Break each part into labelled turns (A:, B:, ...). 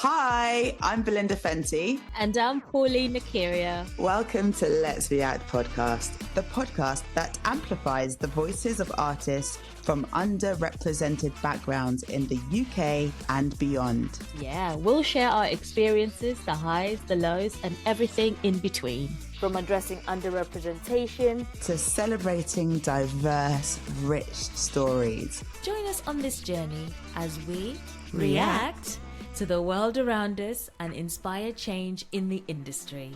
A: Hi, I'm Belinda Fenty.
B: And I'm Pauline Nakirya.
A: Welcome to Let's React podcast, the podcast that amplifies the voices of artists from underrepresented backgrounds in the UK and beyond.
B: Yeah, we'll share our experiences, the highs, the lows, and everything in between. From addressing underrepresentation
A: to celebrating diverse, rich stories.
B: Join us on this journey as we react to the world around us and inspire change in the industry.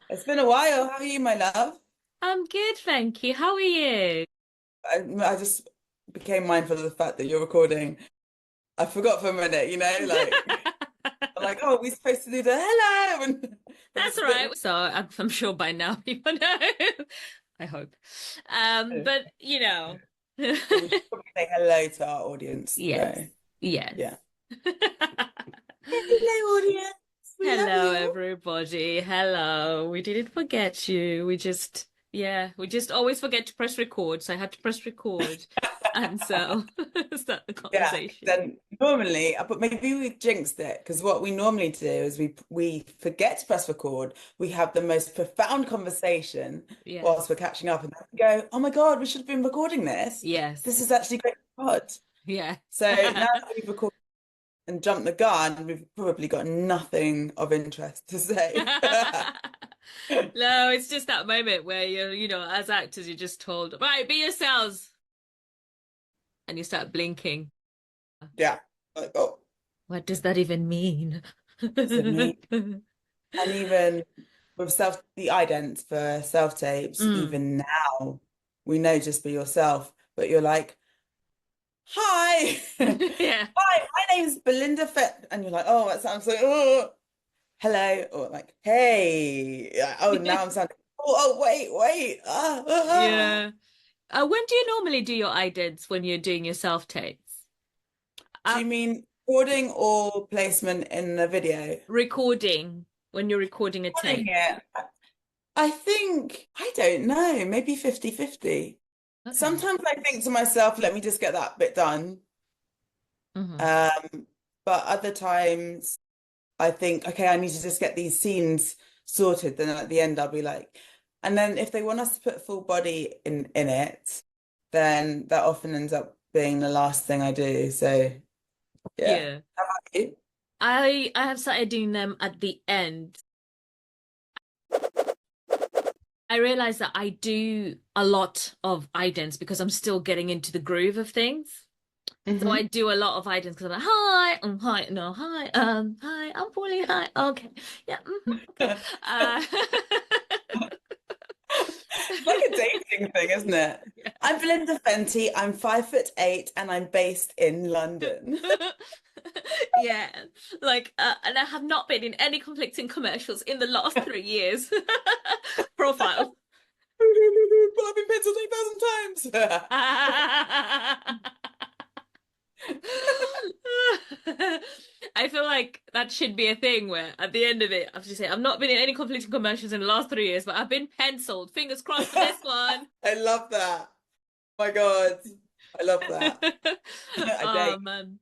A: It's been a while. How are you, my love?
B: I'm good, thank you. How are you?
A: I just became mindful of the fact that you're recording. I forgot for a minute, I'm like, oh, we're supposed to do the hello.
B: That's right. So I'm sure by now people know. I hope. But
A: we should probably say hello to our audience.
B: Yes.
A: Though.
B: Yes.
A: Yeah. Hello, audience.
B: Hello, everybody. Hello. We didn't forget you. We just always forget to press record. So I had to press record and so start the conversation.
A: Yeah, then normally, but maybe we jinxed it because what we normally do is we forget to press record. We have the most profound conversation whilst we're catching up, and then we go, "Oh my God, we should have been recording this.
B: Yes,
A: this is actually great pod."
B: Yeah.
A: So now that we've recorded and jumped the gun, we've probably got nothing of interest to say.
B: No, it's just that moment where as actors, you're just told, right, be yourselves. And you start blinking.
A: Yeah. Like, oh.
B: What does that even mean?
A: What does it mean? And even with the idents for self-tapes, even now, we know just be yourself, but you're like, hi.
B: Yeah.
A: Hi, my name's Belinda and you're like, oh, that sounds like, oh, hello, or like, hey. Oh, now I'm sounding, wait.
B: Yeah. When do you normally do your idents when you're doing your self-tapes?
A: Do you mean recording or placement in the video?
B: Recording, when you're recording a tape.
A: I think, I don't know, maybe 50-50. Okay. Sometimes I think to myself, let me just get that bit done. But other times I think, okay, I need to just get these scenes sorted. Then at the end, I'll be like, and then if they want us to put full body in it, then that often ends up being the last thing I do. So yeah. How about you?
B: I have started doing them at the end. I realize that I do a lot of idents because I'm still getting into the groove of things. So I do a lot of idents because I'm like, hi, hi, I'm Pauline, hi, okay, yeah.
A: It's like a dating thing, isn't it? Yeah. I'm Belinda Fenty, I'm 5'8" and I'm based in London.
B: Yeah, and I have not been in any conflicting commercials in the last 3 years. Profile.
A: But I've been penciled 8,000 times.
B: I feel like that should be a thing where at the end of it, I have to say, I've not been in any conflicting commercials in the last 3 years, but I've been penciled. Fingers crossed for this one.
A: I love that. Oh my God. I love that.
B: Oh, man.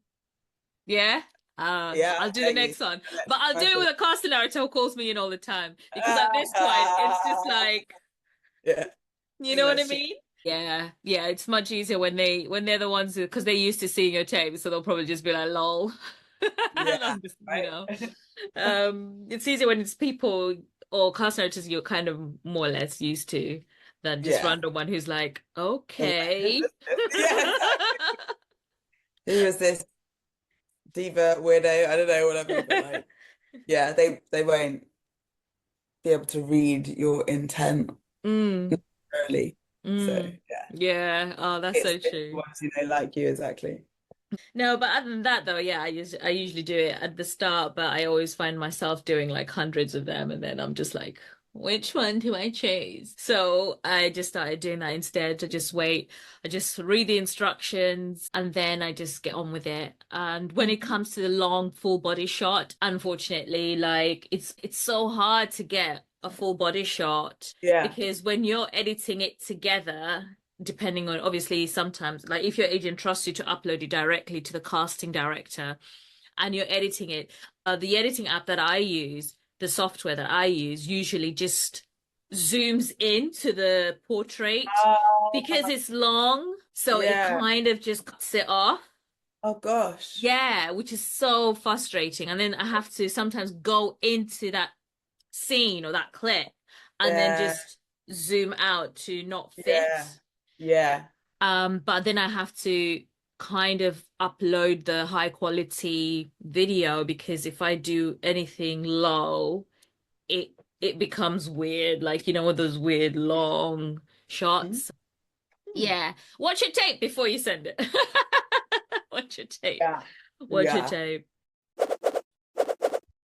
B: Yeah?
A: Yeah,
B: I'll do the next one. But I'll do it with a casting director who calls me in all the time. Because at this point, it's just like...
A: Yeah.
B: You know what I mean? Yeah, it's much easier when they're the ones who, because they're used to seeing your tape, so they'll probably just be like, lol.
A: Yeah,
B: just, it's easier when it's people or cast directors you're kind of more or less used to than just random one who's like, okay.
A: Who is this diva weirdo? I don't know, whatever. But yeah, they won't be able to read your intent early. So
B: yeah. Oh, that's so true.
A: Once they like you, exactly.
B: No, but other than that though, yeah, I usually do it at the start, but I always find myself doing like hundreds of them, and then I'm just like, which one do I choose? So I just started doing that instead. I just wait, I just read the instructions, and then I just get on with it. And when it comes to the long full body shot, unfortunately, like it's so hard to get a full body shot because when you're editing it together, depending on, obviously, sometimes, like if your agent trusts you to upload it directly to the casting director and you're editing it, the editing app that I use, the software that I use, usually just zooms into the portrait
A: Oh,
B: because it's long, so it
A: yeah.
B: kind of just cuts it off.
A: Oh gosh.
B: Yeah, which is so frustrating. And then I have to sometimes go into that scene or that clip and then
A: Yeah.
B: just zoom out to not
A: Yeah.
B: fit.
A: Yeah.
B: But then I have to kind of upload the high quality video because if I do anything low, it it becomes weird, like with those weird long
A: Mhm.
B: shots. Yeah. Watch your tape before you send it. Watch your tape.
A: Yeah.
B: Watch your
A: Yeah.
B: tape.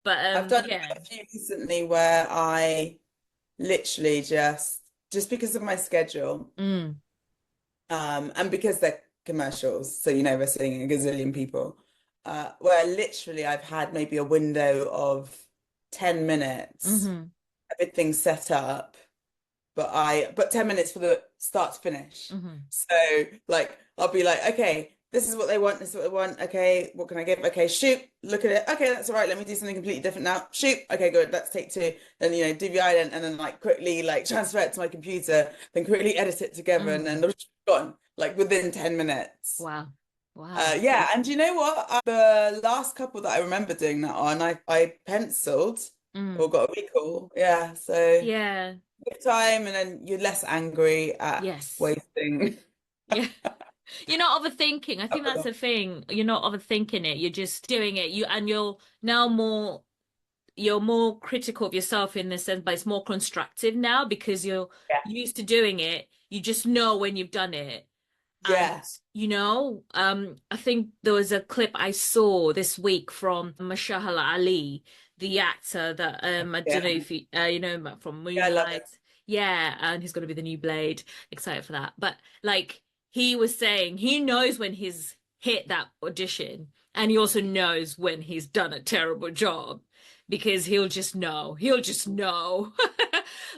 B: But
A: I've done
B: yeah.
A: a few recently where I literally just because of my schedule,
B: Mm.
A: and because they're commercials, so we're seeing a gazillion people, where literally I've had maybe a window of 10 minutes,
B: Hmm.
A: everything set up, but 10 minutes for the start to finish.
B: Hmm.
A: So like I'll be like, okay, this is what they want, this is what they want. Okay, what can I give? Okay, shoot, look at it. Okay, that's all right. Let me do something completely different now. Shoot. Okay, good. Let's take two. Then do the ident and then like quickly like transfer it to my computer, then quickly edit it together and then
B: Mm.
A: gone like within 10 minutes.
B: Wow. Wow.
A: Yeah, and you know what? The last couple that I remember doing that on, I penciled
B: Mm.
A: or got a recall. Yeah, so
B: Yeah.
A: good time, and then you're less angry at
B: Yes.
A: wasting.
B: Yeah. You're not overthinking. I think that's the thing. You're not overthinking it. You're just doing it. You're now you're more critical of yourself in the sense, but it's more constructive now because you're
A: Yeah,
B: used to doing it. You just know when you've done it. And
A: yeah,
B: I think there was a clip I saw this week from Mashallah Ali, the actor that I don't know
A: yeah,
B: if you know him from
A: yeah. I love it.
B: Moonlight. Yeah, and he's gonna be the new Blade. Excited for that. But like he was saying, he knows when he's hit that audition, and he also knows when he's done a terrible job because he'll just know. He'll just know.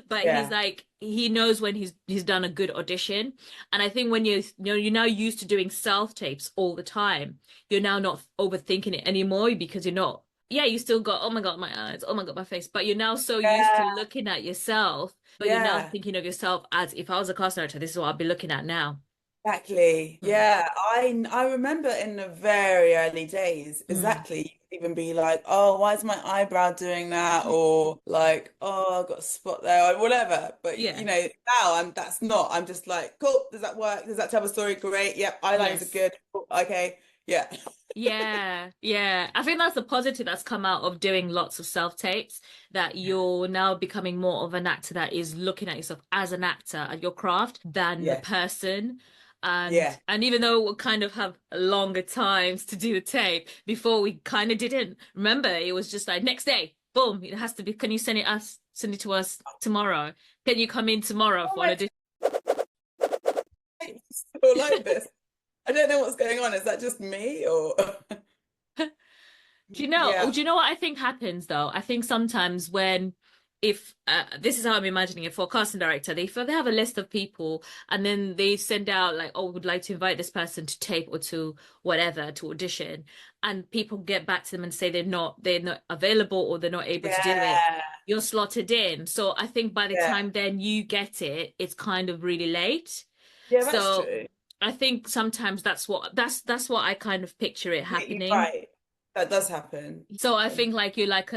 B: But he's
A: Yeah,
B: like he knows when he's done a good audition. And I think when you're now used to doing self tapes all the time, you're now not overthinking it anymore because you're not. Yeah, you still got, oh my God, my eyes, oh my God, my face. But you're now so used to
A: yeah,
B: looking at yourself, but you're now
A: yeah.
B: thinking of yourself as if I was a cast director, this is what I'd be looking at now.
A: Exactly.
B: Mm.
A: Yeah, I remember in the very early days,
B: Mm.
A: exactly. You could even be like, oh, why is my eyebrow doing that? Or like, oh, I've got a spot there, or whatever. But
B: Yeah.
A: now that's not. I'm just like, cool. Does that work? Does that tell a story? Great. Yep. Eyelines are
B: Yes.
A: good. Cool, okay. Yeah.
B: Yeah, yeah. I think that's the positive that's come out of doing lots of self-tapes, that you're now becoming more of an actor that is looking at yourself as an actor at your craft than the
A: Yeah.
B: person. And
A: Yeah.
B: and even though we'll kind of have longer times to do the tape, before we kind of didn't. Remember, it was just like next day, boom, it has to be, can you send it to us tomorrow? Can you come in tomorrow
A: Oh
B: for an
A: my
B: audition?
A: God, it's so like this. I don't know what's going on. Is that just me or yeah.
B: Do you know what I think happens though? I think sometimes when if this is how I'm imagining it for a casting director, they have a list of people and then they send out like, oh, would like to invite this person to tape or to whatever to audition, and people get back to them and say they're not available or they're not able to do it.
A: Yeah.
B: You're slotted in. So I think by the
A: Yeah.
B: time then you get it, it's kind of really late.
A: Yeah, that's
B: So
A: true.
B: I think sometimes that's what I kind of picture it
A: Completely
B: happening.
A: right. That does happen.
B: So I think like you're like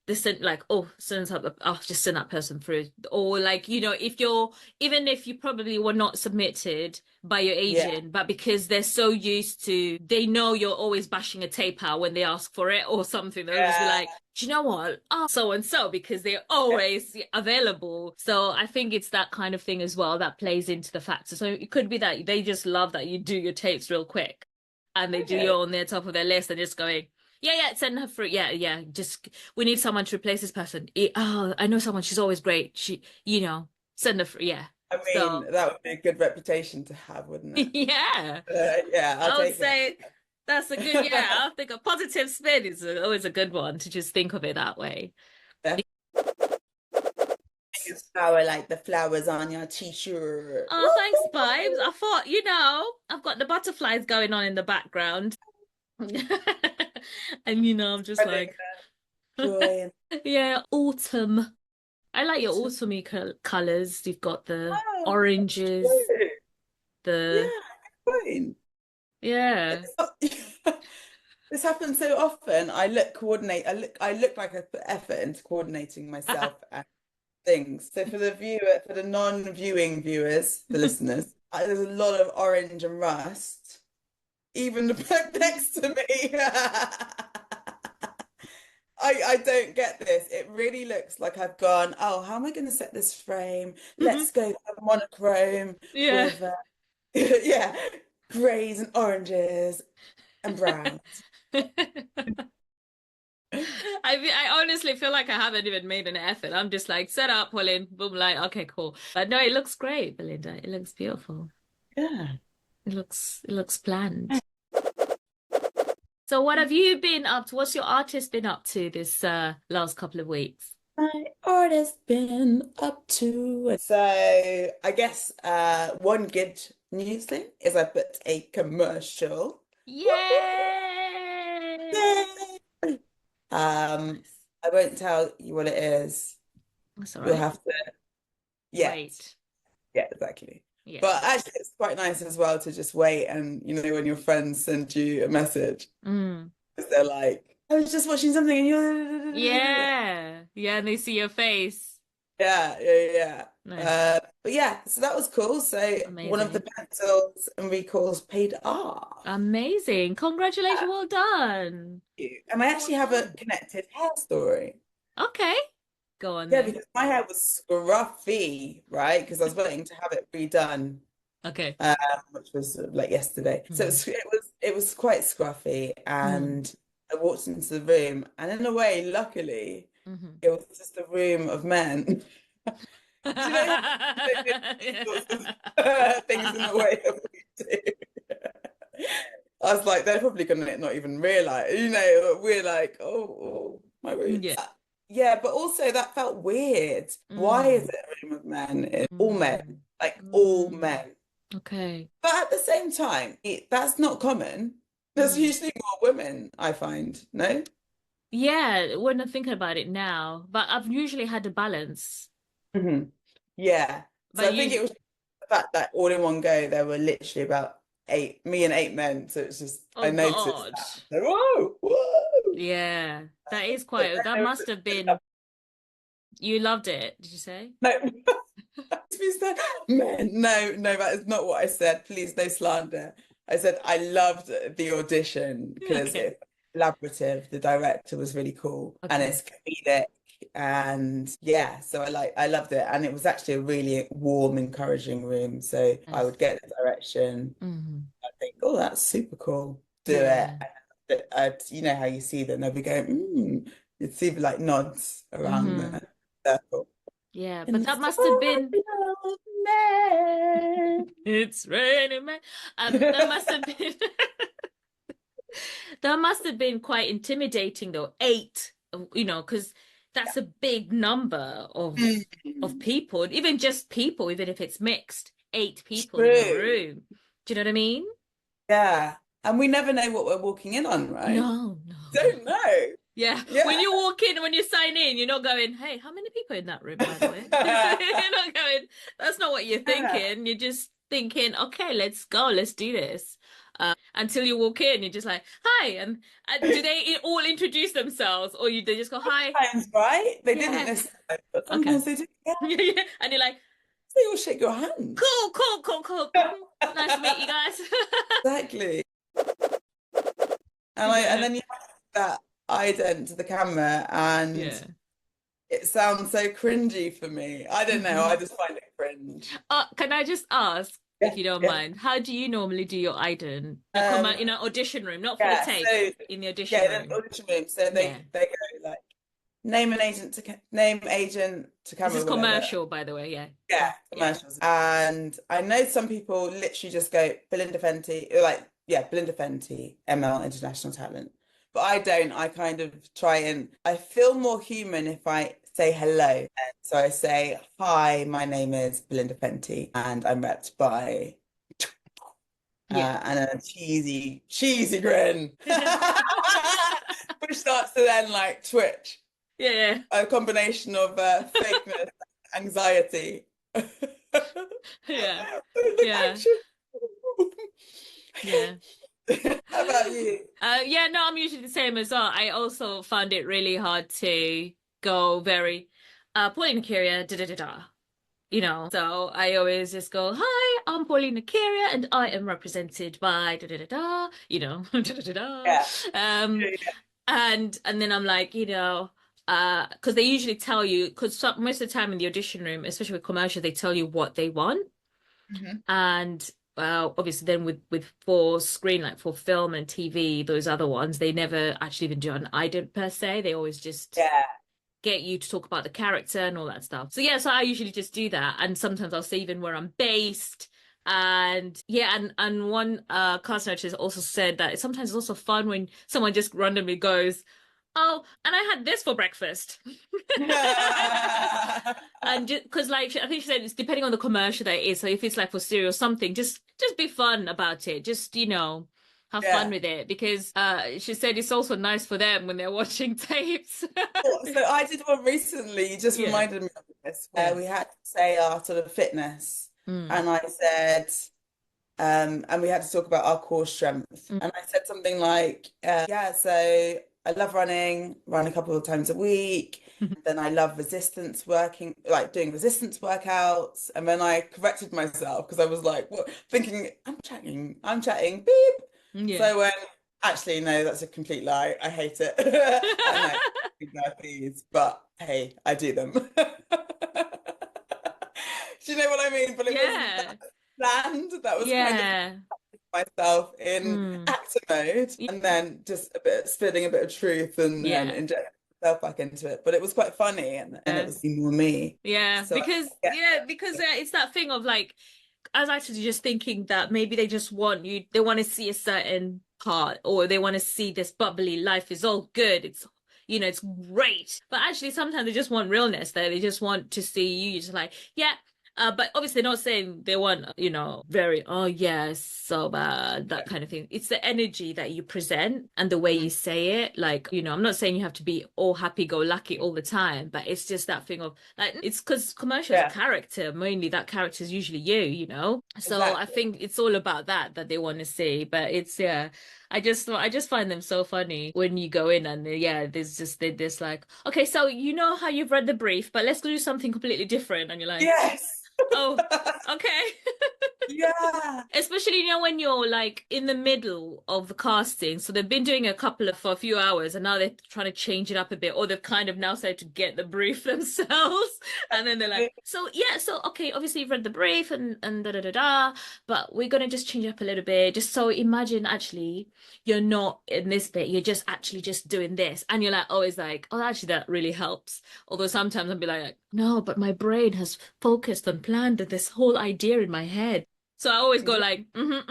B: this like, oh, send up I'll just send that person through. Or like, if you're even if you probably were not submitted by your
A: Yeah.
B: agent, but because they're so used to, they know you're always bashing a tape out when they ask for it or something, they'll just be
A: Yeah.
B: like, do you know what? Oh, so and so, because they're
A: Yeah.
B: always available. So I think it's that kind of thing as well that plays into the factor. So it could be that they just love that you do your tapes real quick and they do you
A: Okay.
B: on their top of their list and just going, yeah, yeah, send her through. Yeah, yeah. Just we need someone to replace this person. Oh, I know someone. She's always great. Send her through. Yeah.
A: I mean,
B: So
A: that would be a good reputation to have, wouldn't it?
B: yeah,
A: Yeah, I'll
B: I would
A: take it.
B: say that's a good. Yeah, I think a positive spin is always a good one to just think of it that way.
A: Yeah. flower like the flowers on your t-shirt.
B: Oh, thanks, vibes. I thought, I've got the butterflies going on in the background. And I'm just like,
A: Joy.
B: yeah, autumn. I like your
A: And
B: autumny colors. You've got the
A: oh, that's
B: oranges,
A: true.
B: the
A: Yeah, fine.
B: yeah.
A: It's not- This happens so often. I look like I put effort into coordinating myself and things. So for the non-viewing viewers, the listeners, there's a lot of orange and rust. Even the book next to me. I don't get this. It really looks like I've gone, oh, how am I going to set this frame? Let's go for monochrome
B: Yeah.
A: with yeah, grays and oranges and browns.
B: I honestly feel like I haven't even made an effort. I'm just like, set up, Pauline, boom, like, okay, cool. But no, it looks great, Belinda. It looks beautiful.
A: Yeah.
B: It looks planned. So what have you been up to? What's your artist been up to this last couple of weeks?
A: My artist been up to. So I guess one good news thing is I put a commercial.
B: Yay!
A: Yay!
B: Nice.
A: I won't tell you what it is.
B: That's all
A: You'll
B: right.
A: have to, yeah,
B: Wait.
A: yeah, exactly.
B: Yeah.
A: But actually, it's quite nice as well to just wait and when your friends send you a message,
B: Mm.
A: 'cause they're like, I was just watching something and you're
B: Yeah. Yeah, and they see your face.
A: yeah, yeah, yeah.
B: Nice.
A: But yeah, so that was cool. So one of the
B: Amazing.
A: pencils and recalls paid off.
B: Amazing. Congratulations.
A: Yeah,
B: Well done.
A: thank you. And I
B: Well
A: actually have a
B: done.
A: connected hair story.
B: Okay. Go on
A: Yeah,
B: then.
A: because my hair was scruffy, right? Because I was waiting to have it redone,
B: Okay.
A: um, which was like yesterday. So
B: Mm.
A: it was quite scruffy,
B: Mm.
A: and I walked into the room, and in a way, luckily,
B: Hmm.
A: it was just a room of men. Do you know how they do sorts of things in the way that we do? I was like, they're probably gonna not even realize, we're like, oh, my
B: Yeah.
A: roots. Yeah, but also that felt weird. Why is
B: Mm.
A: it a room of men? It's all men,
B: Mm.
A: like all
B: Mm.
A: men.
B: Okay.
A: But at the same time, that's not common. There's
B: Mm.
A: usually more women, I find. No?
B: Yeah, when I'm thinking about it now, but I've usually had a balance.
A: Hmm. Yeah. So
B: But
A: I think
B: you,
A: it was the fact that all in one go, there were literally about me and eight men. So it's just, I
B: oh
A: noticed
B: God.
A: that. So, whoa, whoa.
B: Yeah, that is
A: But
B: quite,
A: then
B: that
A: there
B: must have been, you loved it, did you say?
A: no, we said, man, no, that is not what I said. Please, no slander. I said I loved the audition because
B: Okay.
A: it's collaborative. The director was really cool and
B: Okay.
A: it's comedic. And yeah, so I loved it. And it was actually a really warm, encouraging room. So I
B: Nice.
A: would get the direction.
B: Hmm.
A: I think, oh, that's super cool. Do it.
B: Yeah.
A: And you know how you see them, they'll be going, You'd see like nods around
B: Hmm.
A: the circle.
B: Yeah,
A: In
B: but
A: the
B: that must have been,
A: story of man.
B: it's raining man. That must have been, that must have been quite intimidating though. Eight, because that's a big number of
A: Mm,
B: people, even just people, even if it's mixed, eight people in a
A: true.
B: room. Do you know what I mean?
A: Yeah. And we never know what we're walking in on, right?
B: No, no, no.
A: Don't know.
B: Yeah, when
A: Yeah.
B: you walk in, when you sign in, you're not going, "Hey, how many people in that room, by the way?" You're not going, that's not what you're
A: Yeah.
B: thinking. You're just thinking, "Okay, let's go, let's do this." Until you walk in, you're just like, "Hi," and do they all introduce themselves, or they just go, "Hi"?
A: Sometimes, right? They didn't
B: Yeah.
A: necessarily, but
B: Okay.
A: sometimes they do. Yeah.
B: Yeah. And you're like,
A: They all shake your hand.
B: "Cool, cool, cool, cool. Mhm. Nice to meet you guys."
A: Exactly. And
B: Yeah.
A: then you have that ident to the camera and
B: Yeah.
A: it sounds so cringy for me. I don't know. I
B: Hmm.
A: just find it cringe.
B: Can I just ask, if
A: Yeah,
B: you don't
A: yeah.
B: mind, how do you normally do your ident? In an audition room, not for the
A: Yeah,
B: take,
A: so
B: in the audition
A: yeah, the
B: room.
A: audition room. So
B: Yeah.
A: they go like name agent to
B: This
A: camera,
B: is
A: whatever.
B: commercial, by the way. Yeah.
A: Yeah,
B: Yeah.
A: commercials. And I know some people literally just go Belinda Fenty, or like yeah, Belinda Fenty, ML International Talent. But I don't. I kind of try and I feel more human if I say hello. And so I say, hi, my name is Belinda Fenty, and I'm repped by,
B: Yeah.
A: and a cheesy grin, which starts to then like twitch.
B: Yeah.
A: A combination of fakeness, anxiety.
B: Yeah.
A: The
B: Yeah.
A: action.
B: Yeah.
A: How about you?
B: Yeah, no, I'm usually the same as well. I also found it really hard to go very Pauline Nakirya, da da da da. So I always just go, "Hi, I'm Pauline Nakirya, and I am represented by da da da da," da da da da.
A: Yeah.
B: Um,
A: Yeah.
B: and then I'm like, because they usually tell you, because most of the time in the audition room, especially with commercial, they tell you what they want.
A: Mhm.
B: And obviously then with for screen, like for film and TV, those other ones, they never actually even do an ident per se. They always just
A: Yeah.
B: get you to talk about the character and all that stuff. So yeah, so I usually just do that. And sometimes I'll say even where I'm based. And yeah, and one cast notice also said that sometimes it's also fun when someone just randomly goes, "Oh, and I had this for breakfast." And just because like I think she said it's depending on the commercial that it is. So if it's like for cereal or something, just be fun about it. Just, have fun
A: Yeah.
B: with it because she said it's also nice for them when they're watching tapes.
A: So I did one recently, you just
B: Yeah.
A: reminded me of this, where
B: Yeah.
A: we had to say our sort of fitness.
B: Mm.
A: And I said, and we had to talk about our core strength.
B: Mm.
A: And I said something like, yeah, so I love running, run a couple of times a week. Then I love resistance working, like doing resistance workouts. And then I corrected myself because I was like, what? Thinking, I'm chatting, beep. So
B: Yeah.
A: I went, actually, no, that's a complete lie. I hate it. I know, burpees, but hey, I do them. Do you know what I mean? But it wasn't
B: Yeah.
A: that planned. That was kind of
B: Yeah.
A: myself in
B: Mm.
A: actor mode
B: Y-
A: and then just a bit spitting a bit of truth and then
B: Yeah.
A: injecting myself back into it. But it was quite funny and it
B: Yeah.
A: was more me.
B: Yeah.
A: So
B: Because it's that thing of like I was actually just thinking that maybe they just want you, they want to see a certain part, or they want to see this bubbly life is all good. It's great. But actually, sometimes they just want realness there. They just want to see you just like, yeah. But obviously, not saying they want, very, oh, yes, so bad, that kind of thing. It's the energy that you present and the way you say it. Like, I'm not saying you have to be all happy go lucky all the time, but it's just that thing of like, it's because commercials are
A: yeah,
B: character, mainly that character is usually you. So I
A: exactly.
B: think it's all about that they want to see. But yeah. I just find them so funny when you go in and yeah, there's just this like, okay, so you know how you've read the brief, but let's do something completely different, and you're like,
A: Yes.
B: oh, okay.
A: Yeah.
B: Especially, when you're like in the middle of the casting. So they've been doing a couple of for a few hours and now they're trying to change it up a bit, or they've kind of now started to get the brief themselves. And then they're like, so yeah, so okay, obviously you've read the brief and da da da da, but we're gonna just change it up a little bit. Just so imagine actually you're not in this bit, you're just actually just doing this. And you're like, always like, oh, actually that really helps. Although sometimes I'll be like, no, but my brain has focused and planned this whole idea in my head. So I always go like, and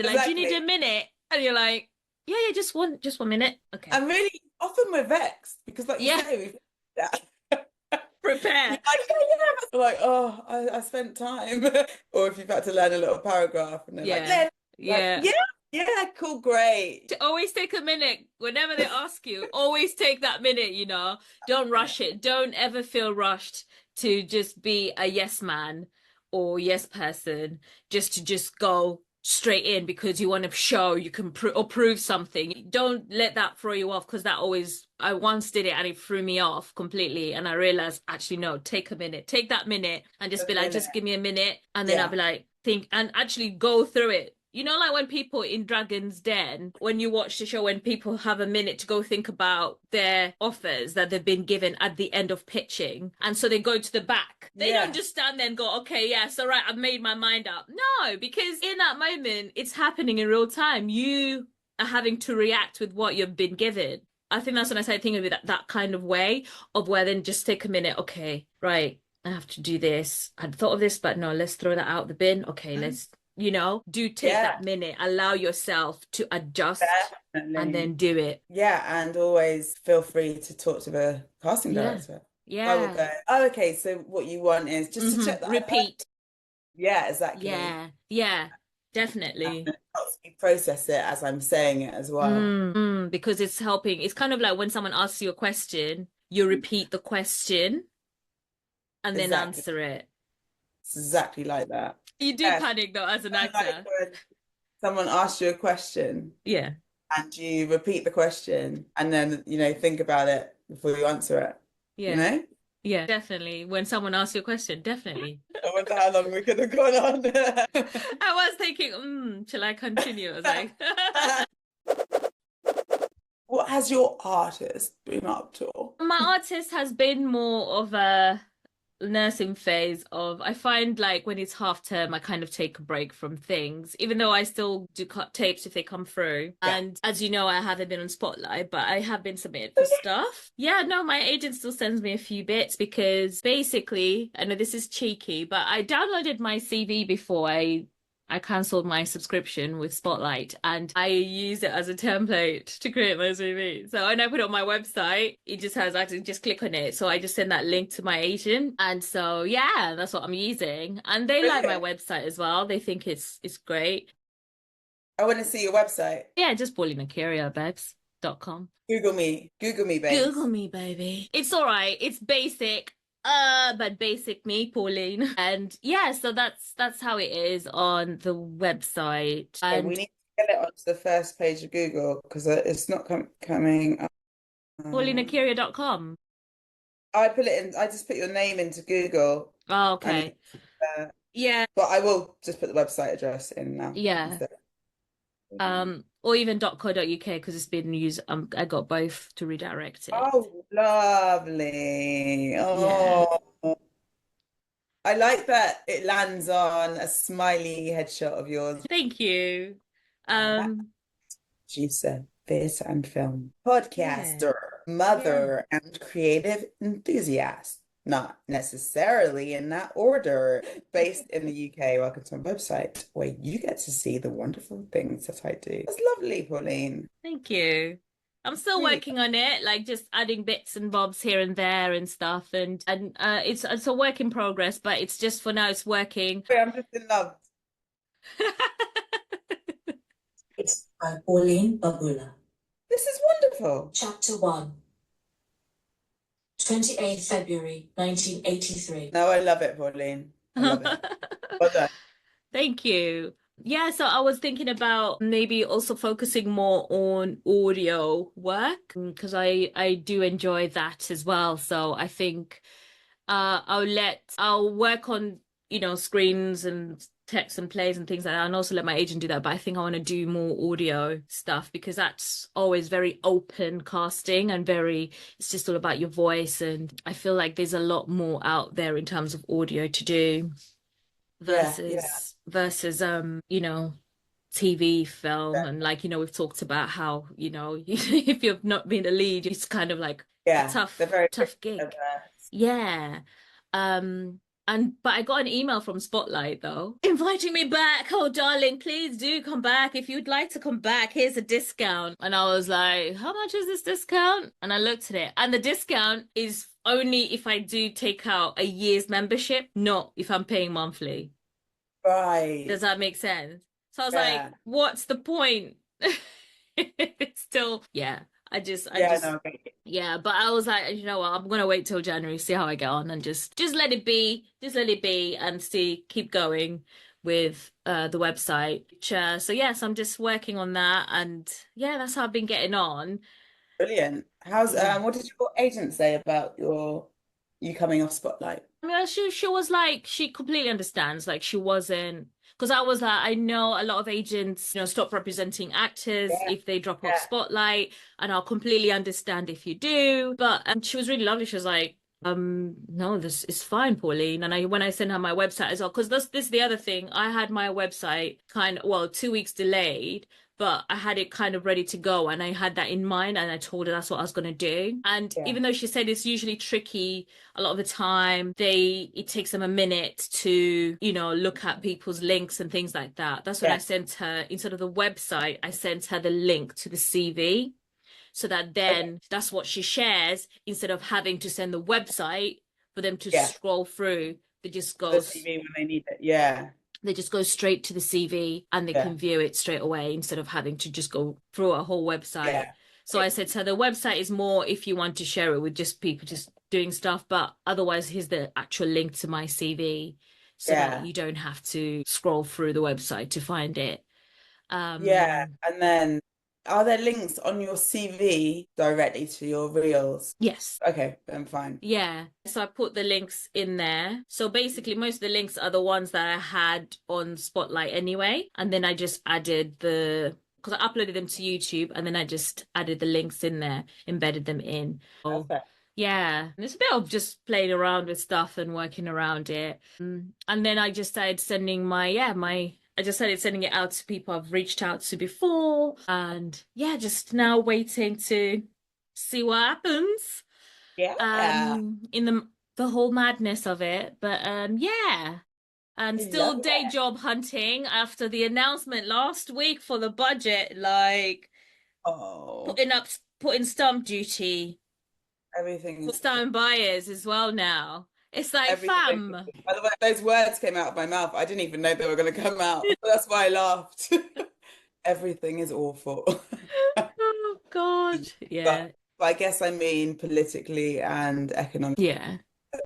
B: they're like, "Do you need
A: Exactly.
B: a minute?" And you're like, "Yeah, yeah, just one minute." Okay.
A: And really often we're vexed because like you
B: Yeah,
A: say, we've yeah. You're
B: prepare.
A: like, yeah, yeah. We're like, oh, I spent time. Or if you've had to learn a little paragraph and they're like,
B: Yeah,
A: yeah, like,
B: yeah.
A: yeah, yeah, cool, great.
B: To always take a minute whenever they ask you. Always take that minute. Don't
A: Yeah.
B: rush it. Don't ever feel rushed to just be a yes man or yes person, just to just go straight in because you want to show you can or prove something. Don't let that throw you off because that always, I once did it and it threw me off completely. And I realized actually, no, take a minute, take that minute and just
A: A
B: be like,
A: minute.
B: just give me a minute. And then I'll
A: Yeah.
B: be like, think and actually go through it. Like when people in Dragon's Den, when you watch the show, when people have a minute to go think about their offers that they've been given at the end of pitching. And so they go to the back. They don't
A: Yeah.
B: just stand there and go, okay, yes, all right, I've made my mind up. No, because in that moment, it's happening in real time. You are having to react with what you've been given. I think that's when I started thinking of it that kind of way of where then just take a minute, okay, right, I have to do this. I'd thought of this, but no, let's throw that out the bin. Okay,
A: Mhm.
B: let's do take
A: Yeah,
B: that minute, allow yourself to adjust and
A: definitely.
B: then do it.
A: Yeah, and always feel free to talk to the casting
B: Yeah.
A: director. I will
B: Yeah.
A: go, oh, okay, so what you want is just to check that I heard.
B: Repeat.
A: Yeah, exactly.
B: Yeah. Yeah.
A: And
B: Definitely.
A: it helps me process it as I'm saying it as well.
B: Because it's helping. It's kind of like when someone asks you a question, you repeat the question and then
A: Exactly.
B: answer it.
A: It's exactly like that.
B: You do
A: Yes.
B: panic though as an
A: And like
B: actor.
A: when someone asks you a question
B: Yeah.
A: and you repeat the question and then, think about it before you answer it, you
B: Yeah.
A: know?
B: Yeah. Definitely. When someone asks you a question, definitely.
A: I wonder how long we could have gone on.
B: I was thinking, shall I continue? I was like,
A: What has your artist been up to?
B: my artist has been more of a nursing phase of I find like when it's half term I kind of take a break from things even though I still do cut tapes if they come through,
A: Yeah.
B: and as you know I haven't been on Spotlight but I have been submitted for stuff. Yeah, no, my agent still sends me a few bits because basically I know this is cheeky but I downloaded my CV before I cancelled my subscription with Spotlight and I use it as a template to create my CV. So when I put it on my website, it just has I can just click on it. So I just send that link to my agent. And so yeah, that's what I'm using. And they like my
A: Brilliant.
B: website as well. They think it's great.
A: I want to see your website.
B: Yeah, just Pauline Nakirya, babes.com.
A: Google me. Google me,
B: Google
A: babes.
B: me, baby. It's all right. It's basic. But basic me, Pauline. And yeah, so that's how it is on the website.
A: Okay, we
B: And
A: need to get it onto the first page of Google because it's not coming up.
B: paulinakirya.com.
A: I put it in, I just put your name into Google
B: Oh,
A: and
B: okay.
A: uh,
B: Yeah,
A: but I will just put the website address in now
B: yeah.
A: instead.
B: Or even .co.uk because it's been used. I got both to redirect it.
A: Oh, lovely.
B: Yeah.
A: Oh, I like that it lands on a smiley headshot of yours.
B: Thank you.
A: That
B: Um,
A: producer, theatre and film,
B: yeah.
A: podcaster,
B: Yeah.
A: mother, and creative enthusiast. Not necessarily in that order. Based in the UK, welcome to my website where you get to see the wonderful things that I do. That's lovely, Pauline.
B: Thank you. I'm still
A: Really.
B: working on it, like just adding bits and bobs here and there and stuff, and it's a work in progress, but it's just for now it's working.
A: I'm just in love.
C: It's by Pauline Babula.
A: This is wonderful.
C: Chapter 1, 28th February 1983.
A: No, I love it, Pauline. I love it. Well done.
B: Thank you. Yeah, so I was thinking about maybe also focusing more on audio work because I do enjoy that as well. So I think I'll work on, screens and text and plays and things like that and also let my agent do that. But I think I want to do more audio stuff because that's always very open casting and it's just all about your voice. And I feel like there's a lot more out there in terms of audio to do
A: Yeah, yeah,
B: versus TV, film,
A: yeah.
B: and like we've talked about how if you've not been a lead, it's kind of like a
A: Yeah, they're
B: tough
A: very
B: tough gig. Yeah. Um but I got an email from Spotlight though, inviting me back. Oh, darling, please do come back. If you'd like to come back, here's a discount. And I was like, how much is this discount? And I looked at it, and the discount is only if I do take out a year's membership, not if I'm paying monthly.
A: right.
B: Does that make sense? So I was like,
A: Yeah,
B: what's the point? It's still, yeah. I
A: yeah,
B: just
A: no, okay.
B: yeah, but I was like, you know what, I'm gonna wait till January, see how I get on, and just let it be, and see, keep going with the website. So yes, I'm just working on that, and yeah, that's how I've been getting on.
A: Brilliant.
B: Yeah.
A: What did your agent say about you coming off Spotlight?
B: I mean, she was like, she completely understands. Like, she wasn't, because I was like, I know a lot of agents, stop representing actors
A: Yeah,
B: if they drop off
A: yeah,
B: Spotlight, and I'll completely understand if you do. But she was really lovely. She was like, No, this is fine, Pauline. And when I sent her my website as well, because this is the other thing. I had my website well, 2 weeks delayed, but I had it kind of ready to go, and I had that in mind, and I told her that's what I was gonna do. And
A: Yeah.
B: even though she said it's usually tricky, a lot of the time it takes them a minute to, look at people's links and things like that. That's when I sent her, instead of the website, I sent her the link to the CV. So that then that's what she shares, instead of having to send the website for them to scroll through. They just go
A: The CV when they need it. Yeah.
B: They just go straight to the CV and they can view it straight away, instead of having to just go through a whole website.
A: Yeah.
B: So I said, so the website is more if you want to share it with just people just doing stuff, but otherwise here's the actual link to my CV, so that you don't have to scroll through the website to find it.
A: Yeah. And then are there links on your CV directly to your reels?
B: Yes.
A: Okay, then fine.
B: Yeah. So I put the links in there. So basically, most of the links are the ones that I had on Spotlight anyway. And then I just added because I uploaded them to YouTube, and then I just added the links in there, embedded them in.
A: Perfect.
B: Yeah. And it's a bit of just playing around with stuff and working around it. And then I just started sending I just started sending it out to people I've reached out to before, and just now waiting to see what happens.
A: Yeah.
B: In the whole madness of it. But and
A: I
B: still
A: love
B: day
A: it.
B: job hunting after the announcement last week for the budget, like
A: Oh,
B: putting stamp duty
A: everything
B: for
A: is
B: stamp buyers as well now. It's like,
A: everything.
B: fam.
A: By the way, those words came out of my mouth. I didn't even know they were going to come out. That's why I laughed. Everything is awful.
B: Oh God. Yeah.
A: But I guess I mean politically and economically
B: Yeah.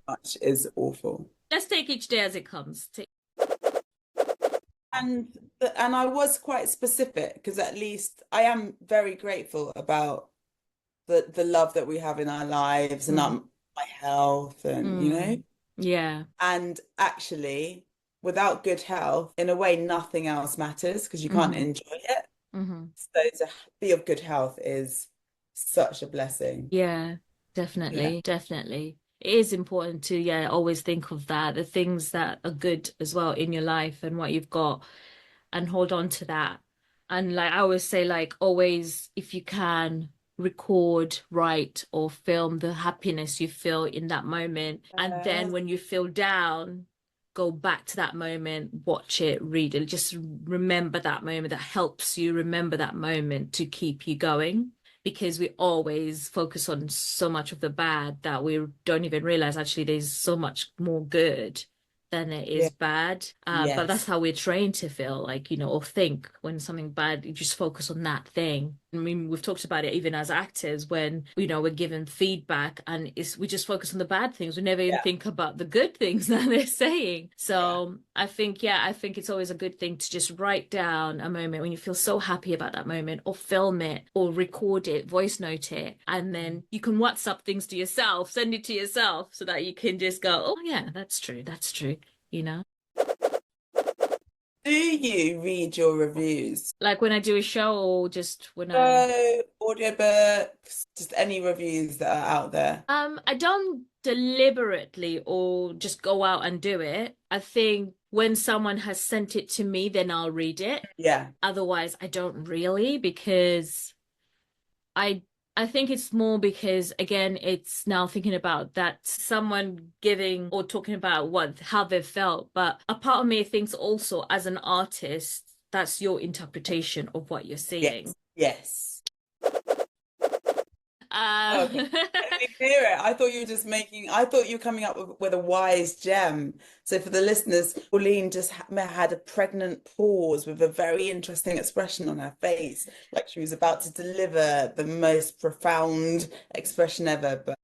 A: much is awful.
B: Let's take each day as it comes.
A: And I was quite specific, because at least I am very grateful about the love that we have in our lives and my health and
B: Yeah.
A: and actually without good health, in a way, nothing else matters because you can't enjoy it. So to be of good health is such a blessing.
B: Yeah, definitely, definitely. It is important to, always think of that, the things that are good as well in your life and what you've got, and hold on to that. And like I always say, like, always, if you can, record, write, or film the happiness you feel in that moment. And then when you feel down, go back to that moment, watch it, read it, just remember that moment. That helps you remember that moment to keep you going, because we always focus on so much of the bad that we don't even realize actually there's so much more good than it is bad. But that's how we're trained to feel, like, or think when something bad, you just focus on that thing. I mean, we've talked about it even as actors when, we're given feedback and we just focus on the bad things. We never even think about the good things that they're saying. So I think it's always a good thing to just write down a moment when you feel so happy about that moment, or film it or record it, voice note it, and then you can WhatsApp things to yourself, send it to yourself, so that you can just go, oh yeah, that's true.
A: Do you read your reviews?
B: Like when I do a show, or just when
A: audiobooks, just any reviews that are out there?
B: I don't deliberately or just go out and do it. I think when someone has sent it to me, then I'll read it.
A: Yeah.
B: Otherwise, I don't really, because I think it's more because, again, it's now thinking about that someone giving or talking about how they felt. But a part of me thinks also, as an artist, that's your interpretation of what you're seeing.
A: Yes.
B: I
A: hear it. I thought you were coming up with a wise gem. So for the listeners, Pauline just had a pregnant pause with a very interesting expression on her face, like she was about to deliver the most profound expression ever. But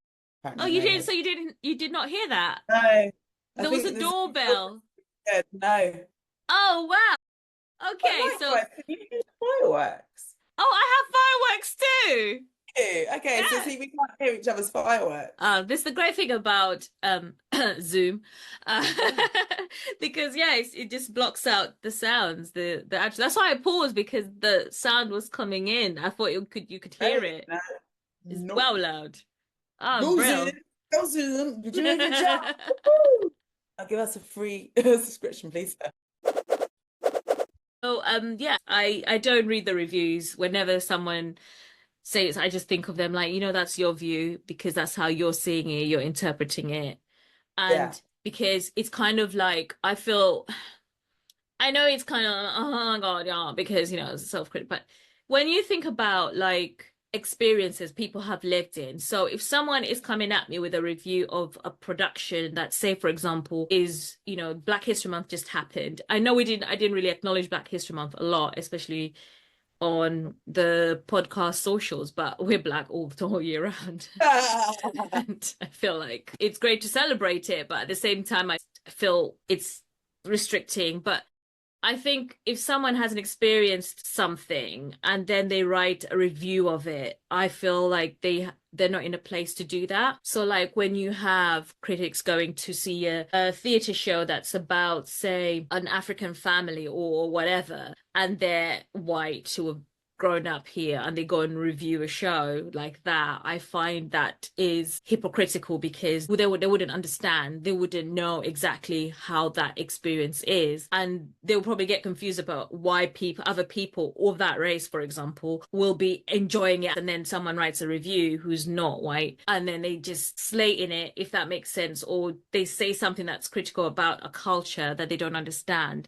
B: you didn't. So you did not hear that?
A: No.
B: There was a doorbell.
A: No.
B: Oh wow. Okay, so
A: you use fireworks.
B: Oh, I have fireworks too.
A: Okay, so see, we can't hear each other's fireworks.
B: This is the great thing about Zoom, because it just blocks out the sounds. The actual, that's why I paused, because the sound was coming in. I thought you could hear it.
A: No.
B: It's
A: Nope.
B: well loud. Oh,
A: No,
B: bro.
A: Go Zoom. You're doing a good job. Woo! I'll give us a free subscription, please.
B: So yeah, I don't read the reviews. Whenever someone says, I just think of them like, that's your view because that's how you're seeing it, you're interpreting it.
A: Yeah.
B: And because it's kind of like I know it's kind of, oh my God, yeah, because, it's self-critic, but when you think about like experiences people have lived in, so if someone is coming at me with a review of a production that, say, for example, is, Black History Month just happened. I know I didn't really acknowledge Black History Month a lot, especially on the podcast socials, but we're Black all the whole year round. And I feel like it's great to celebrate it, but at the same time, I feel it's restricting. But I think if someone hasn't experienced something and then they write a review of it, I feel like they're not in a place to do that. So like when you have critics going to see a theatre show that's about, say, an African family or whatever, and they're white who have grown up here and they go and review a show like that, I find that is hypocritical because they wouldn't understand, they wouldn't know exactly how that experience is, and they'll probably get confused about why other people of that race, for example, will be enjoying it, and then someone writes a review who's not white and then they just slate in it, if that makes sense, or they say something that's critical about a culture that they don't understand.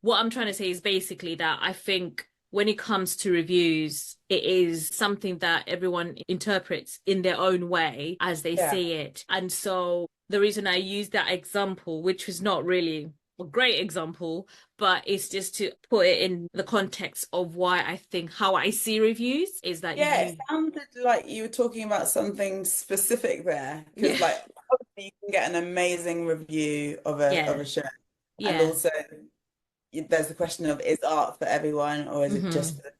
B: What I'm trying to say is basically that I think when it comes to reviews, it is something that everyone interprets in their own way as they see it. And so the reason I use that example, which was not really a great example, but it's just to put it in the context of why I think how I see reviews is that
A: it sounded like you were talking about something specific there. Because like obviously you can get an amazing review of a show. And also there's the question of, is art for everyone or is it just for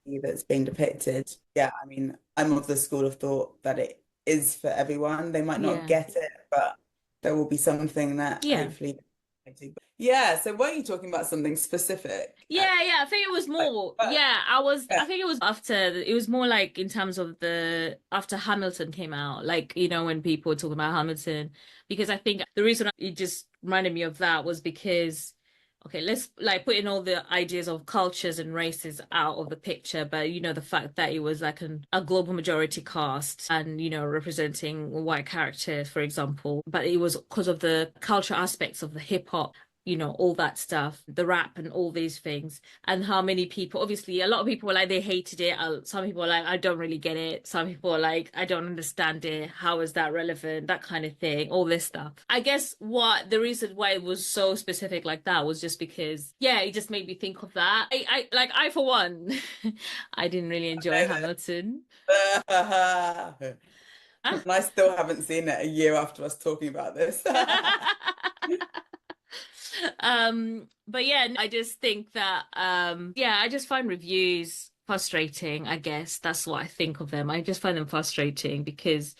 A: the that's being depicted? Yeah, I mean, I'm of the school of thought that it is for everyone. They might not get it, but there will be something that hopefully. Yeah, so were you talking about something specific?
B: Yeah, I think it was more. I think it was it was more like in terms of after Hamilton came out, like, when people were talking about Hamilton, because I think the reason it just reminded me of that was because, okay, let's like put in all the ideas of cultures and races out of the picture, but the fact that it was like a global majority cast and representing white characters, for example, but it was because of the culture aspects of the hip hop, all that stuff, the rap and all these things, and how many people, obviously a lot of people were like they hated it, some people were like I don't really get it, some people were like I don't understand it, how is that relevant, that kind of thing, all this stuff. I guess the reason why it was so specific like that was just because it just made me think of that. I for one I didn't really enjoy Hamilton.
A: And I still haven't seen it a year after us talking about this.
B: But I just think that I just find reviews frustrating. I guess that's what I think of them. I just find them frustrating because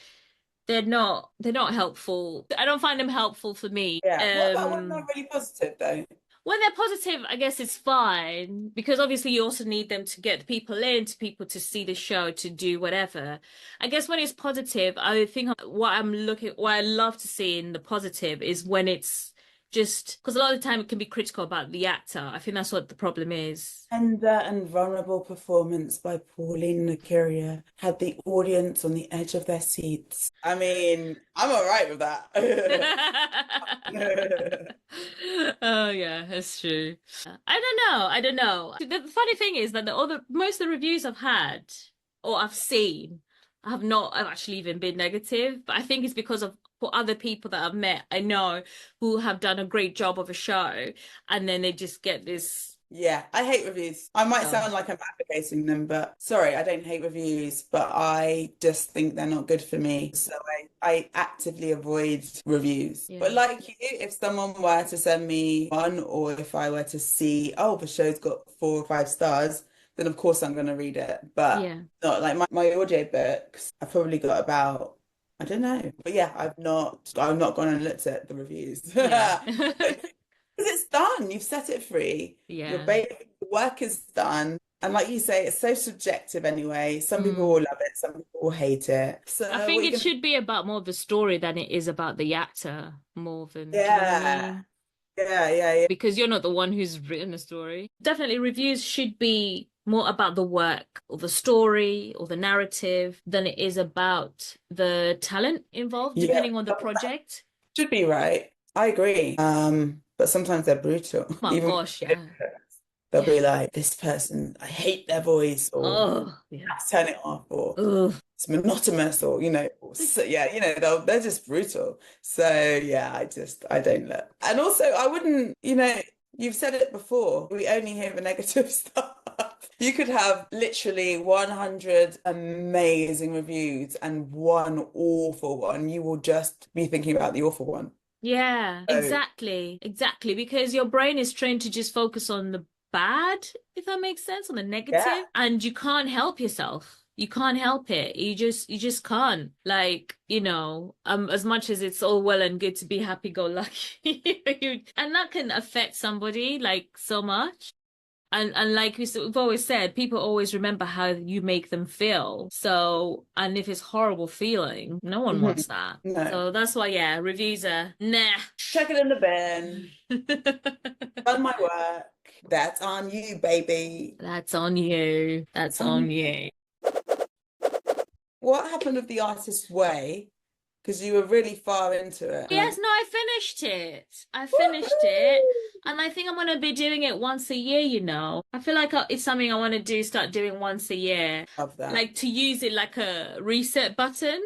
B: they're not helpful. I don't find them helpful for me.
A: What about when they're really positive though?
B: When they're positive, I guess it's fine because obviously you also need them to get people to see the show, to do whatever. I guess when it's positive, I think what I love to see in the positive is when it's just because a lot of the time it can be critical about the actor. I think that's what the problem is.
A: Tender and vulnerable performance by Pauline and Nakirya had the audience on the edge of their seats. I mean, I'm all right with that.
B: Oh yeah, that's true. I don't know. The funny thing is that most of the reviews I've had or I've seen have actually even been negative. But I think it's because of for other people that I've met, I know, who have done a great job of a show, and then they just get this.
A: Yeah, I hate reviews. I might sound like I'm advocating them, but sorry, I don't hate reviews, but I just think they're not good for me. So I actively avoid reviews.
B: Yeah.
A: But like you, if someone were to send me one, or if I were to see, oh, the show's got 4 or 5 stars, then of course I'm going to read it. But not like my audio books. I've probably got about, I don't know. But yeah, I've not gone and looked at the reviews.
B: Yeah.
A: Because it's done. You've set it free.
B: Yeah.
A: Your work is done. And like you say, it's so subjective anyway. Some people
B: Mm.
A: will love it, some people will hate it.
B: I
A: So
B: think
A: what are you
B: it
A: gonna?
B: should be about more the story than it is about the actor more than, do you know what I
A: Yeah,
B: mean?
A: yeah.
B: Because you're not the one who's written the story. Definitely reviews should be more about the work or the story or the narrative than it is about the talent involved,
A: Yeah,
B: depending on the project.
A: should be right. I agree. But sometimes they're brutal.
B: Oh my
A: Even
B: gosh, yeah.
A: they'll
B: Yeah.
A: be like, this person, I hate their voice, or
B: Oh, yeah.
A: let's turn it off, or
B: Ugh.
A: it's monotonous, or or so, yeah, they're just brutal. So yeah, I don't look. And also, I wouldn't, you've said it before, we only hear the negative stuff. You could have literally 100 amazing reviews and one awful one. You will just be thinking about the awful one.
B: Yeah,
A: So
B: exactly. Exactly. Because your brain is trained to just focus on the bad, if that makes sense, on the
A: yeah.
B: negative, and you can't help yourself. You can't help it. You just can't. Like, as much as it's all well and good to be happy-go-lucky, and that can affect somebody like so much. And like we've always said, people always remember how you make them feel. So, and if it's horrible feeling, no one
A: Mhm.
B: wants that.
A: No.
B: So that's why, yeah, reviews are nah.
A: Chuck it in the bin. Done my work. That's on you, baby.
B: That's on you.
A: It's
B: That's
A: on
B: on
A: you.
B: you.
A: What happened with the artist's way? Because you were really far into it.
B: Yes, no, I finished it. I finished it.
A: Woohoo!
B: And I think I'm going to be doing it once a year. I feel like it's something I want to start doing once a year.
A: Love that.
B: Like to use it like a reset button.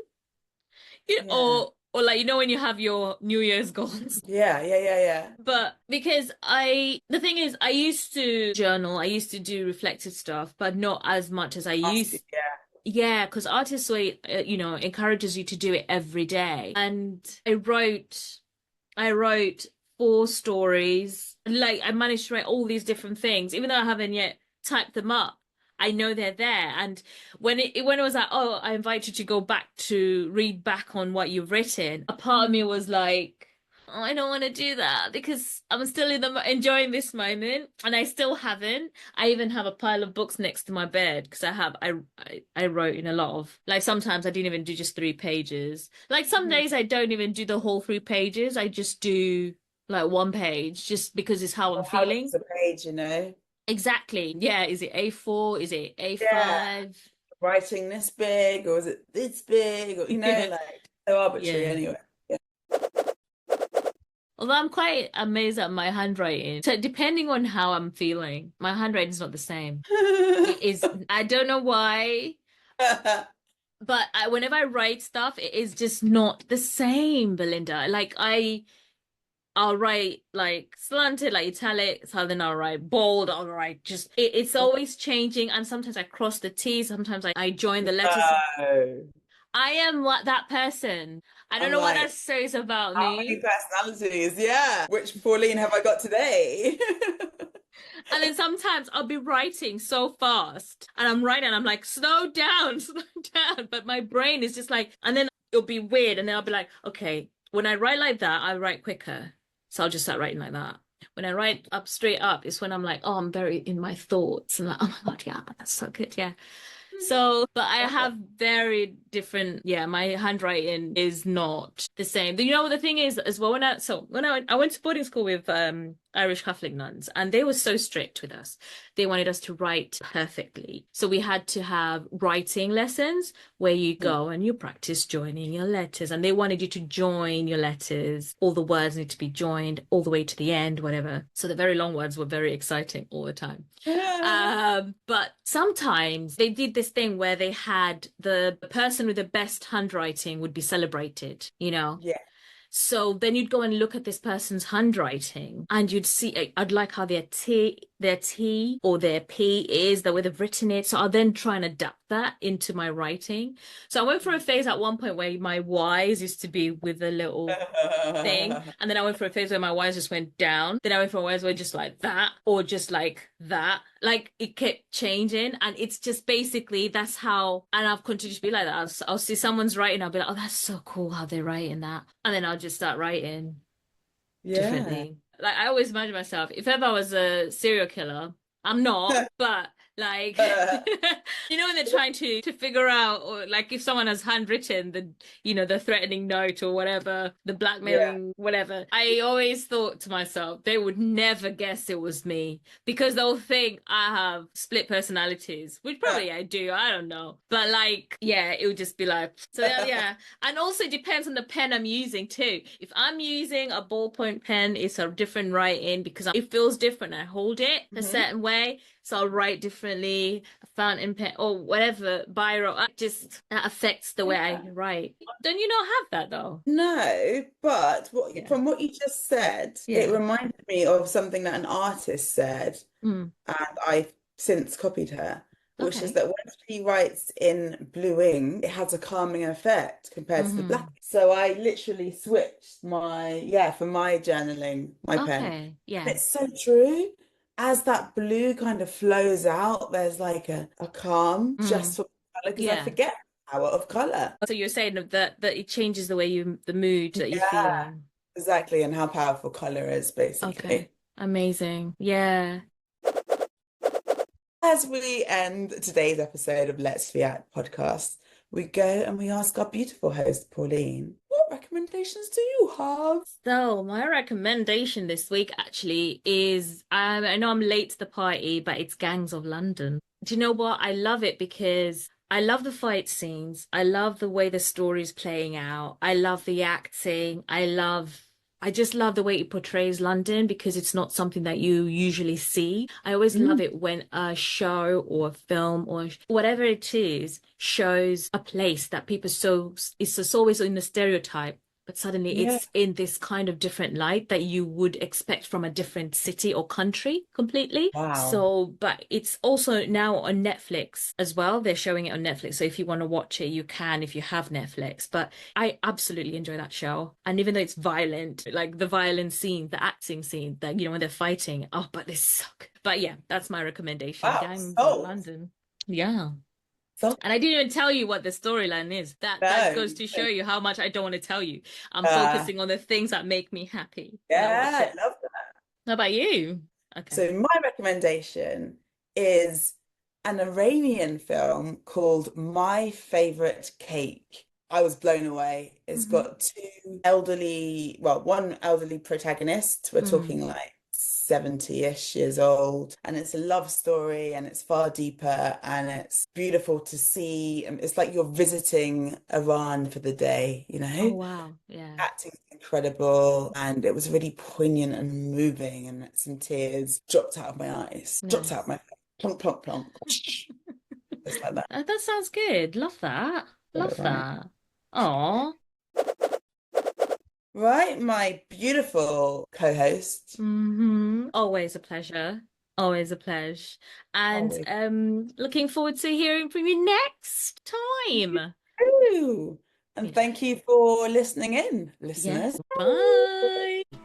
A: Yeah.
B: Or like when you have your New Year's goals.
A: Yeah.
B: But because the thing is, I used to journal, I used to do reflective stuff, but not as much as I
A: Nasty,
B: used.
A: yeah.
B: Yeah, because Artist Way, encourages you to do it every day. And I wrote 4 stories. Like I managed to write all these different things, even though I haven't yet typed them up. I know they're there. And when it was like, oh, I invite you to go back to read back on what you've written, a part of me was like, oh, I don't want to do that because I'm still enjoying this moment, and I still haven't. I even have a pile of books next to my bed because I wrote in a lot of, like, sometimes I didn't even do just 3 pages. Like some
A: Mhm.
B: days I don't even do the whole 3 pages. I just do like 1 page just because it's how I'm
A: Well, how
B: feeling.
A: long's the page?
B: Exactly. Yeah. Is it A4? Is it
A: Yeah.
B: A5?
A: Writing this big, or is it this big? Or,
B: Yeah.
A: like so arbitrary
B: Yeah.
A: anyway. Yeah.
B: Although I'm quite amazed at my handwriting. So depending on how I'm feeling, my handwriting is not the same. It is, I don't know why, but whenever I write stuff, it is just not the same, Belinda. Like I'll write like slanted, like italic, so then I'll write bold, I'll write just it's always changing, and sometimes I cross the T's, sometimes I join the letters.
A: No.
B: I am that person. I don't
A: I'm
B: know what
A: like,
B: that says about
A: how many
B: me.
A: personalities? Yeah. Which Pauline have I got today?
B: And then sometimes I'll be writing so fast and I'm writing and I'm like, slow down, slow down. But my brain is just like, and then it'll be weird. And then I'll be like, okay, when I write like that, I write quicker. So I'll just start writing like that. When I write up straight up, it's when I'm like, oh, I'm very in my thoughts. And like, oh my God, yeah, that's so good. Yeah. So, but I have very different, yeah, my handwriting is not the same. You know what the thing is as well, when I went to boarding school with Irish Catholic nuns, and they were so strict with us. They wanted us to write perfectly. So we had to have writing lessons where you go and you practice joining your letters, and they wanted you to join your letters. All the words need to be joined all the way to the end, whatever. So the very long words were very exciting all the time. But sometimes they did this thing where they had the person with the best handwriting would be celebrated, you know?
A: Yeah.
B: So then you'd go and look at this person's handwriting and you'd see, I'd like how their T or their P is, the way they've written it. So I'll then try and adapt that into my writing. So I went through a phase at one point where my Y's used to be with a little thing. And then I went for a phase where my Y's just went down. Then I went for a Y's where just like that or just like that. Like it kept changing. And it's just basically that's how, and I've continued to be like that. I'll see someone's writing, I'll be like, oh, that's so cool how they're writing that. And then I'll just start writing
A: Yeah.
B: differently. Like I always imagine myself, if ever I was a serial killer, I'm not, but Like, you know, when they're trying to figure out, or like if someone has handwritten the threatening note or whatever, the
A: Yeah.
B: blackmailing, whatever. I always thought to myself, they would never guess it was me because they'll think I have split personalities, which probably I do. I don't know. But like, yeah, it would just be like, so yeah. And also it depends on the pen I'm using too. If I'm using a ballpoint pen, it's a different writing because it feels different. I hold it a certain way. So I'll write differently, a fountain pen or whatever, biro. That affects the way I write. Don't you not have that though?
A: No, but
B: Yeah.
A: from what you just said, it
B: Yeah.
A: reminded me of something that an artist said,
B: Mm.
A: and I've since copied her, which is
B: Okay.
A: that when she writes in blue ink, it has a calming effect compared to the black. So I literally switched for my journaling, my pen.
B: Okay. Yeah.
A: It's so true. As that blue kind of flows out, there's like a calm just for color because I
B: Yeah.
A: forget the power of color.
B: So you're saying that it changes the way the mood that you're
A: Yeah,
B: feeling.
A: exactly, and how powerful color is, basically.
B: Okay. Amazing. Yeah.
A: As we end today's episode of Let's React podcast, we go and we ask our beautiful host, Pauline, what recommendations do you have?
B: So my recommendation this week actually is, I know I'm late to the party, but it's Gangs of London. Do you know what? I love it because I love the fight scenes. I love the way the story's playing out. I love the acting. I just love the way it portrays London because it's not something that you usually see. I always love it when a show or a film or whatever it is shows a place that it's just always in the stereotype, but suddenly
A: Yeah.
B: it's in this kind of different light that you would expect from a different city or country completely.
A: Wow.
B: So, but it's also now on Netflix as well. They're showing it on Netflix. So if you want to watch it, you can if you have Netflix. But I absolutely enjoy that show. And even though it's violent, like the violent scene, the acting scene, that, when they're fighting, oh, but they suck. But yeah, that's my recommendation.
A: Wow,
B: Gangs of
A: sold.
B: London. Yeah.
A: So,
B: And I didn't even tell you what the storyline is. That goes to show you how much I don't want to tell you. I'm focusing on the things that make me happy.
A: yeah, I love that.
B: How about you? Okay.
A: So my recommendation is an Iranian film called My Favorite Cake. I was blown away. It's got one elderly protagonist. We're talking like 70-ish years old, and it's a love story, and it's far deeper, and it's beautiful to see. And it's like you're visiting Iran for the day,
B: Oh, wow. Yeah.
A: Acting's incredible, and it was really poignant and moving, and some tears dropped out of my eyes, dropped out of my face. Plonk, plonk, plonk. Just like that.
B: That sounds good. Love that. Love that. Oh.
A: Right, my beautiful co-host.
B: Always a pleasure. Always a pleasure. And
A: Always.
B: looking forward to hearing from you next time.
A: Ooh. And thank you for listening in, listeners.
B: Yes. Bye.